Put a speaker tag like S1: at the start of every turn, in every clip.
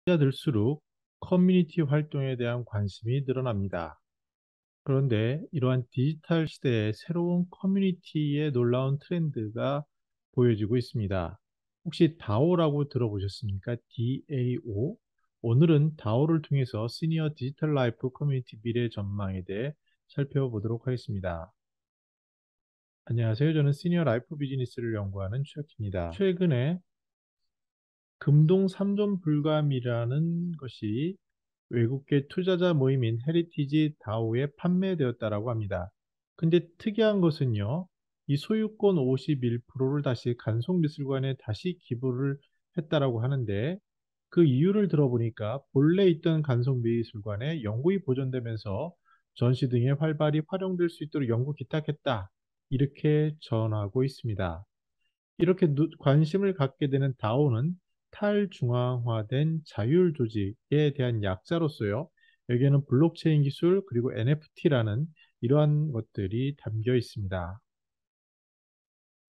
S1: 나이가 들수록 커뮤니티 활동에 대한 관심이 늘어납니다. 그런데 이러한 디지털 시대의 새로운 커뮤니티의 놀라운 트렌드가 보여지고 있습니다. 혹시 다오라고 들어보셨습니까? DAO? 오늘은 다오를 통해서 시니어 디지털 라이프 커뮤니티 미래 전망에 대해 살펴보도록 하겠습니다. 안녕하세요. 저는 시니어 라이프 비즈니스를 연구하는 최혁입니다. 최근에 금동 3존 불감이라는 것이 외국계 투자자 모임인 헤리티지 다오에 판매되었다라고 합니다. 근데 특이한 것은요, 이 소유권 51%를 다시 간송미술관에 다시 기부를 했다라고 하는데 그 이유를 들어보니까 본래 있던 간송미술관에 영구히 보존되면서 전시 등에 활발히 활용될 수 있도록 영구 기탁했다. 이렇게 전하고 있습니다. 이렇게 관심을 갖게 되는 다오는 탈중앙화된 자율 조직에 대한 약자로서요. 여기에는 블록체인 기술 그리고 NFT라는 이러한 것들이 담겨 있습니다.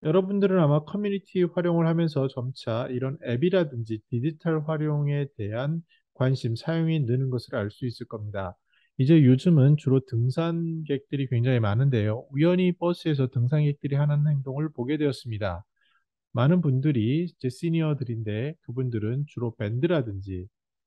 S1: 여러분들은 아마 커뮤니티 활용을 하면서 점차 이런 앱이라든지 디지털 활용에 대한 관심, 사용이 느는 것을 알 수 있을 겁니다. 이제 요즘은 주로 등산객들이 굉장히 많은데요. 우연히 버스에서 등산객들이 하는 행동을 보게 되었습니다. 많은 분들이 이제 시니어들인데 그분들은 주로 밴드라든지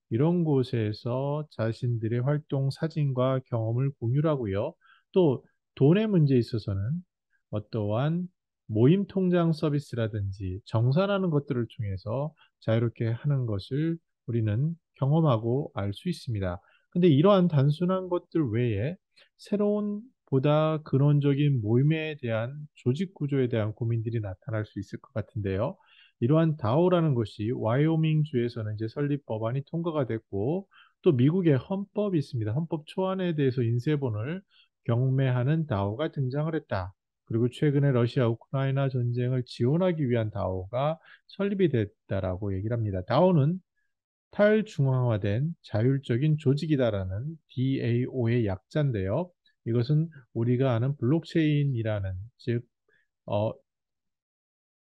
S1: 이런 곳에서 자신들의 활동 사진과 경험을 공유를 하고요. 또 돈의 문제에 있어서는 어떠한 모임 통장 서비스라든지 정산하는 것들을 통해서 자유롭게 하는 것을 우리는 경험하고 알 수 있습니다. 근데 이러한 단순한 것들 외에 새로운 보다 근원적인 모임에 대한 조직 구조에 대한 고민들이 나타날 수 있을 것 같은데요. 이러한 다오라는 것이 와이오밍 주에서는 이제 설립 법안이 통과가 됐고 또 미국의 헌법이 있습니다. 헌법 초안에 대해서 인쇄본을 경매하는 다오가 등장을 했다. 그리고 최근에 러시아 우크라이나 전쟁을 지원하기 위한 다오가 설립이 됐다라고 얘기를 합니다. 다오는 탈중앙화된 자율적인 조직이다라는 DAO의 약자인데요. 이것은 우리가 아는 블록체인이라는 즉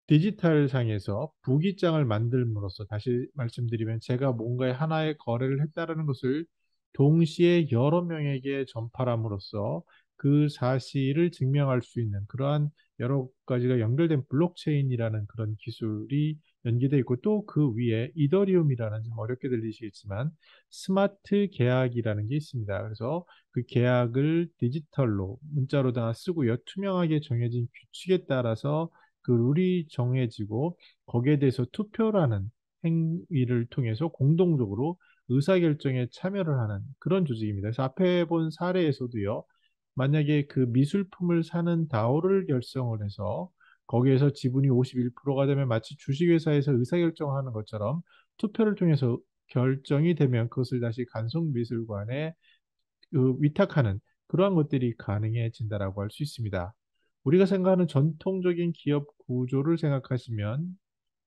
S1: 디지털 상에서 부기장을 만들므로써 다시 말씀드리면 제가 뭔가의 하나의 거래를 했다라는 것을 동시에 여러 명에게 전파함으로써 그 사실을 증명할 수 있는 그러한 여러 가지가 연결된 블록체인이라는 그런 기술이 연계되어 있고 또 그 위에 이더리움이라는 좀 어렵게 들리시겠지만 스마트 계약이라는 게 있습니다. 그래서 그 계약을 디지털로 문자로 다 쓰고요. 투명하게 정해진 규칙에 따라서 그 룰이 정해지고 거기에 대해서 투표라는 행위를 통해서 공동적으로 의사결정에 참여를 하는 그런 조직입니다. 그래서 앞에 본 사례에서도요, 만약에 그 미술품을 사는 다오를 결성을 해서 거기에서 지분이 51%가 되면 마치 주식회사에서 의사결정하는 것처럼 투표를 통해서 결정이 되면 그것을 다시 간송미술관에 그 위탁하는 그러한 것들이 가능해진다라고 할 수 있습니다. 우리가 생각하는 전통적인 기업 구조를 생각하시면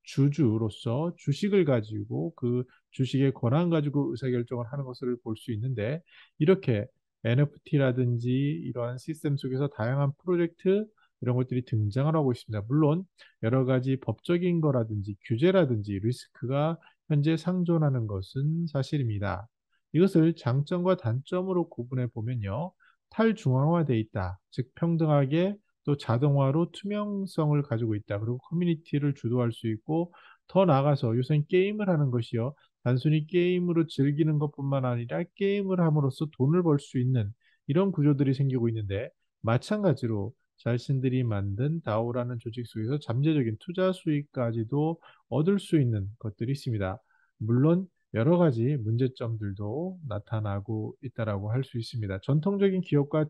S1: 주주로서 주식을 가지고 그 주식의 권한 가지고 의사결정을 하는 것을 볼 수 있는데 이렇게 NFT라든지 이러한 시스템 속에서 다양한 프로젝트 이런 것들이 등장을 하고 있습니다. 물론 여러 가지 법적인 거라든지 규제라든지 리스크가 현재 상존하는 것은 사실입니다. 이것을 장점과 단점으로 구분해 보면요. 탈중앙화돼 있다. 즉 평등하게 또 자동화로 투명성을 가지고 있다. 그리고 커뮤니티를 주도할 수 있고 더 나아가서 요새는 게임을 하는 것이요. 단순히 게임으로 즐기는 것뿐만 아니라 게임을 함으로써 돈을 벌 수 있는 이런 구조들이 생기고 있는데 마찬가지로 자신들이 만든 다오라는 조직 속에서 잠재적인 투자 수익까지도 얻을 수 있는 것들이 있습니다. 물론 여러 가지 문제점들도 나타나고 있다라고 할 수 있습니다. 전통적인 기업과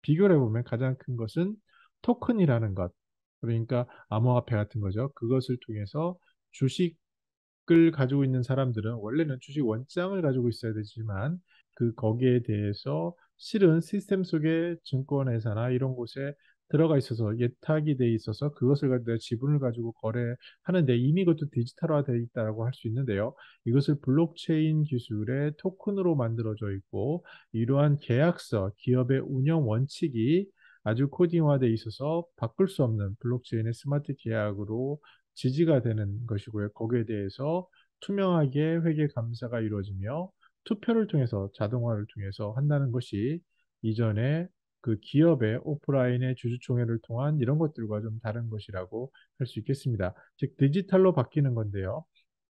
S1: 비교를 해보면 가장 큰 것은 토큰이라는 것. 그러니까 암호화폐 같은 거죠. 그것을 통해서 주식을 가지고 있는 사람들은 원래는 주식 원장을 가지고 있어야 되지만 그 거기에 대해서 실은 시스템 속에 증권회사나 이런 곳에 들어가 있어서 예탁이 돼 있어서 그것을 가지고 내가 지분을 가지고 거래하는데 이미 그것도 디지털화되어 있다고 할 수 있는데요. 이것을 블록체인 기술의 토큰으로 만들어져 있고 이러한 계약서, 기업의 운영 원칙이 아주 코딩화되어 있어서 바꿀 수 없는 블록체인의 스마트 계약으로 지지가 되는 것이고요. 거기에 대해서 투명하게 회계 감사가 이루어지며 투표를 통해서 자동화를 통해서 한다는 것이 이전에 그 기업의 오프라인의 주주총회를 통한 이런 것들과 좀 다른 것이라고 할 수 있겠습니다. 즉 디지털로 바뀌는 건데요.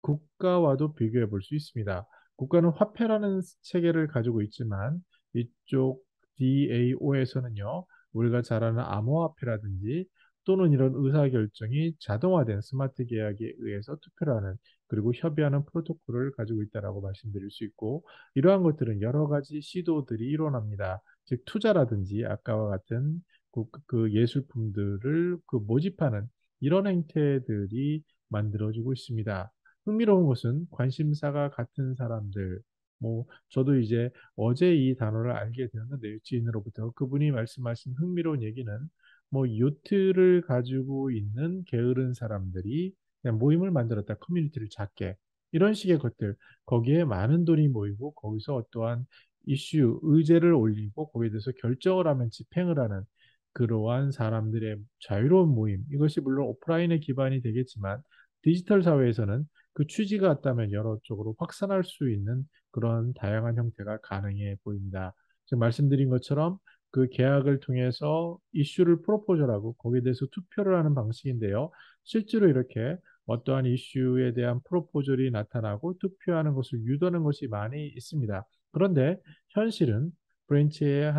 S1: 국가와도 비교해 볼 수 있습니다. 국가는 화폐라는 체계를 가지고 있지만 이쪽 DAO에서는요. 우리가 잘 아는 암호화폐라든지 또는 이런 의사결정이 자동화된 스마트 계약에 의해서 투표를 하는 그리고 협의하는 프로토콜을 가지고 있다라고 말씀드릴 수 있고 이러한 것들은 여러 가지 시도들이 일어납니다. 즉 투자라든지 아까와 같은 그 예술품들을 그 모집하는 이런 행태들이 만들어지고 있습니다. 흥미로운 것은 관심사가 같은 사람들, 뭐 저도 이제 어제 이 단어를 알게 되었는데요. 지인으로부터 그분이 말씀하신 흥미로운 얘기는 뭐 요트를 가지고 있는 게으른 사람들이 그냥 모임을 만들었다. 커뮤니티를 작게. 이런 식의 것들. 거기에 많은 돈이 모이고 거기서 어떠한 이슈, 의제를 올리고 거기에 대해서 결정을 하면 집행을 하는 그러한 사람들의 자유로운 모임. 이것이 물론 오프라인에 기반이 되겠지만 디지털 사회에서는 그 취지가 같다면 여러 쪽으로 확산할 수 있는 그런 다양한 형태가 가능해 보입니다. 지금 말씀드린 것처럼 그 계약을 통해서 이슈를 프로포즈하고 거기에 대해서 투표를 하는 방식인데요. 실제로 이렇게 어떠한 이슈에 대한 프로포절이 나타나고 투표하는 것을 유도하는 것이 많이 있습니다. 그런데 현실은 프렌치의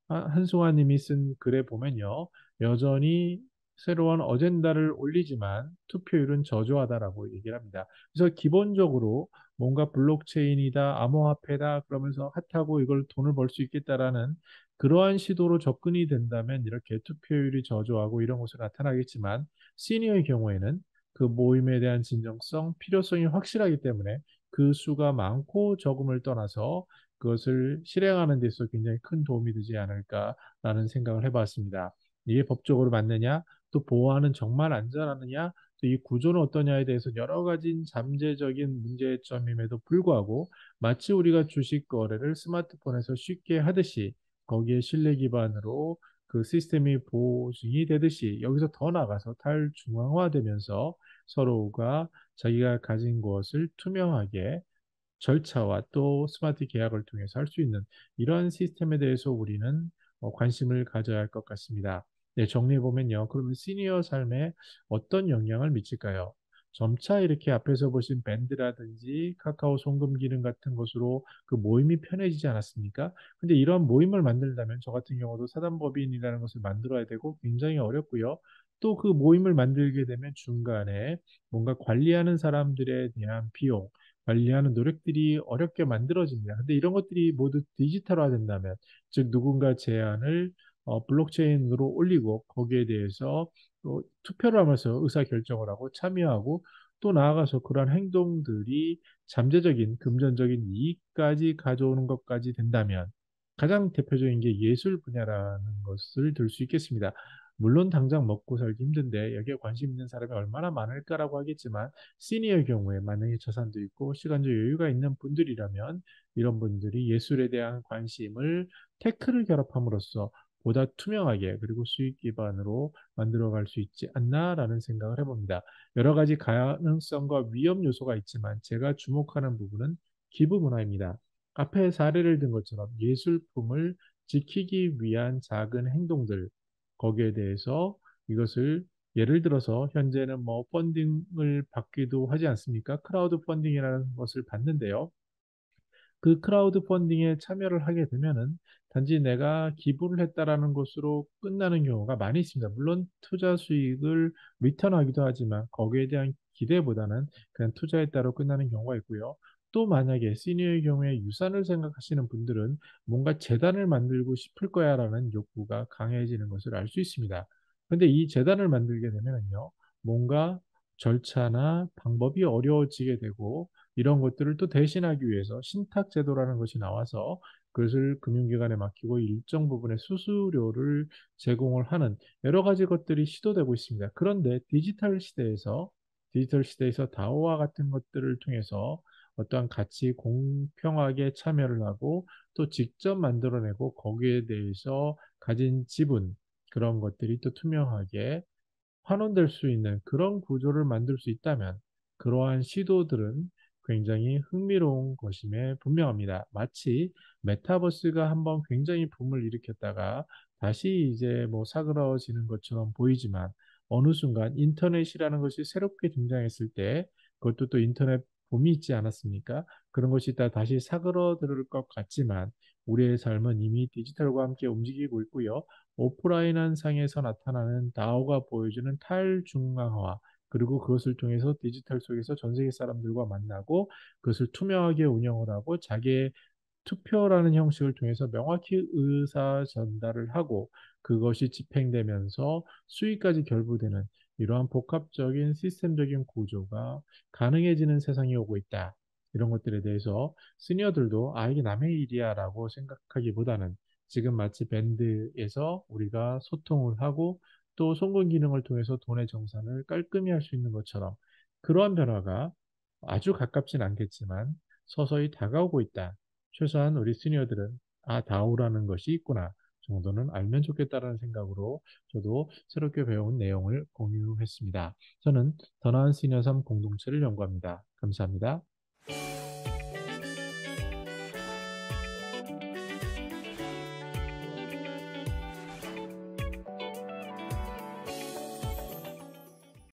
S1: 한승환님이 쓴 글에 보면요. 여전히 새로운 어젠다를 올리지만 투표율은 저조하다라고 얘기를 합니다. 그래서 기본적으로 뭔가 블록체인이다, 암호화폐다 그러면서 핫하고 이걸 돈을 벌 수 있겠다라는 그러한 시도로 접근이 된다면 이렇게 투표율이 저조하고 이런 것이 나타나겠지만 시니어의 경우에는 그 모임에 대한 진정성, 필요성이 확실하기 때문에 그 수가 많고 적음을 떠나서 그것을 실행하는 데 있어서 굉장히 큰 도움이 되지 않을까라는 생각을 해봤습니다. 이게 법적으로 맞느냐, 또 보호하는 정말 안전하느냐, 또 이 구조는 어떠냐에 대해서 여러 가지 잠재적인 문제점임에도 불구하고 마치 우리가 주식 거래를 스마트폰에서 쉽게 하듯이 거기에 신뢰 기반으로 그 시스템이 보증이 되듯이 여기서 더 나가서 탈중앙화되면서 서로가 자기가 가진 것을 투명하게 절차와 또 스마트 계약을 통해서 할 수 있는 이러한 시스템에 대해서 우리는 관심을 가져야 할 것 같습니다. 네, 정리해보면요. 그러면 시니어 삶에 어떤 영향을 미칠까요? 점차 이렇게 앞에서 보신 밴드라든지 카카오 송금 기능 같은 것으로 그 모임이 편해지지 않았습니까? 근데 이런 모임을 만들려면 저 같은 경우도 사단법인이라는 것을 만들어야 되고 굉장히 어렵고요. 또 그 모임을 만들게 되면 중간에 뭔가 관리하는 사람들에 대한 비용, 관리하는 노력들이 어렵게 만들어집니다. 근데 이런 것들이 모두 디지털화 된다면, 즉 누군가 제안을 블록체인으로 올리고 거기에 대해서 투표를 하면서 의사결정을 하고 참여하고 또 나아가서 그러한 행동들이 잠재적인 금전적인 이익까지 가져오는 것까지 된다면 가장 대표적인 게 예술 분야라는 것을 들 수 있겠습니다. 물론 당장 먹고 살기 힘든데 여기에 관심 있는 사람이 얼마나 많을까라고 하겠지만 시니어의 경우에 만약에 자산도 있고 시간적 여유가 있는 분들이라면 이런 분들이 예술에 대한 관심을 테크를 결합함으로써 보다 투명하게 그리고 수익 기반으로 만들어갈 수 있지 않나라는 생각을 해봅니다. 여러 가지 가능성과 위험 요소가 있지만 제가 주목하는 부분은 기부 문화입니다. 앞에 사례를 든 것처럼 예술품을 지키기 위한 작은 행동들 거기에 대해서 이것을 예를 들어서 현재는 뭐 펀딩을 받기도 하지 않습니까? 크라우드 펀딩이라는 것을 받는데요. 그 크라우드 펀딩에 참여를 하게 되면은 단지 내가 기부를 했다라는 것으로 끝나는 경우가 많이 있습니다. 물론 투자 수익을 리턴하기도 하지만 거기에 대한 기대보다는 그냥 투자에 따라 끝나는 경우가 있고요. 또 만약에 시니어의 경우에 유산을 생각하시는 분들은 뭔가 재단을 만들고 싶을 거야라는 욕구가 강해지는 것을 알 수 있습니다. 그런데 이 재단을 만들게 되면요. 뭔가 절차나 방법이 어려워지게 되고 이런 것들을 또 대신하기 위해서 신탁 제도라는 것이 나와서 그것을 금융기관에 맡기고 일정 부분의 수수료를 제공을 하는 여러 가지 것들이 시도되고 있습니다. 그런데 디지털 시대에서 다오와 같은 것들을 통해서 어떠한 같이 공평하게 참여를 하고 또 직접 만들어내고 거기에 대해서 가진 지분 그런 것들이 또 투명하게 환원될 수 있는 그런 구조를 만들 수 있다면 그러한 시도들은 굉장히 흥미로운 것임에 분명합니다. 마치 메타버스가 한번 굉장히 붐을 일으켰다가 다시 이제 뭐 사그라워지는 것처럼 보이지만 어느 순간 인터넷이라는 것이 새롭게 등장했을 때 그것도 또 인터넷 붐이 있지 않았습니까? 그런 것이 다시 사그러들 것 같지만 우리의 삶은 이미 디지털과 함께 움직이고 있고요. 오프라인 상에서 나타나는 다오가 보여주는 탈중앙화 그리고 그것을 통해서 디지털 속에서 전 세계 사람들과 만나고 그것을 투명하게 운영을 하고 자기의 투표라는 형식을 통해서 명확히 의사 전달을 하고 그것이 집행되면서 수익까지 결부되는 이러한 복합적인 시스템적인 구조가 가능해지는 세상이 오고 있다. 이런 것들에 대해서 시니어들도 아, 이게 남의 일이야라고 생각하기보다는 지금 마치 밴드에서 우리가 소통을 하고 또 송금 기능을 통해서 돈의 정산을 깔끔히 할 수 있는 것처럼 그러한 변화가 아주 가깝진 않겠지만 서서히 다가오고 있다. 최소한 우리 시니어들은 아, 다오라는 것이 있구나 정도는 알면 좋겠다라는 생각으로 저도 새롭게 배운 내용을 공유했습니다. 저는 더 나은 시니어 삶 공동체를 연구합니다. 감사합니다.